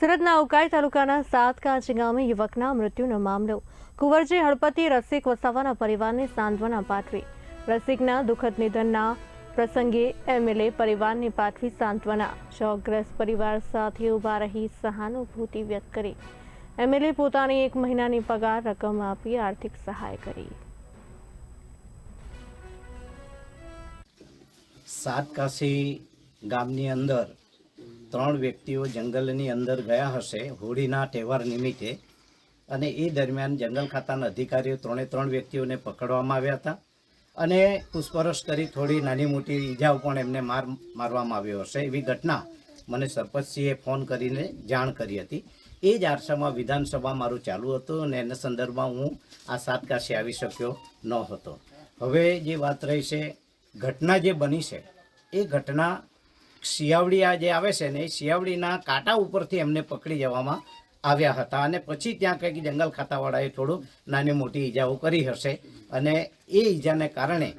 સુરતના ઉકાઈ તાલુકાના સાતકાંચ ગામે યુવકના મૃત્યુનો મામલો કુંવરજી હળપતિ રસિક વસાવાના પરિવારને સાંત્વના પાઠવી। રસિકના દુઃખદ નિધનના પ્રસંગે એમએલએ પરિવારને પાઠવી સાંત્વના। શોકગ્રસ્ત પરિવાર સાથે ઊભા રહી સહાનુભૂતિ વ્યક્ત કરી। એમએલએ પોતાની 1 મહિનાની પગાર રકમ આપી આર્થિક સહાય કરી। સાતકાશી ગામની અંદર 3 વ્યક્તિઓ જંગલની અંદર ગયા હશે હોળીના તહેવાર નિમિત્તે, અને એ દરમિયાન જંગલ ખાતાના અધિકારીઓ 3 વ્યક્તિઓને પકડવામાં આવ્યા હતા અને પૂછપરછ કરી થોડી નાની મોટી ઈજાઓ પણ એમને મારવામાં આવ્યો હશે એવી ઘટના મને સરપંચશ્રીએ ફોન કરીને જાણ કરી હતી। એ જ આરસામાં વિધાનસભા મારું ચાલુ હતું અને એના સંદર્ભમાં હું આ સાતકાશી આવી શક્યો ન હતો। હવે જે વાત રહી છે, ઘટના જે બની છે એ ઘટના શિયાવડિયા જે આવે છે ને એ શિયાવડીના કાંટા ઉપરથી એમને પકડી જવામાં આવ્યા હતા અને પછી ત્યાં કંઈક જંગલ ખાતાવાળાએ થોડું નાની મોટી ઈજાઓ કરી હશે અને એ ઈજાને કારણે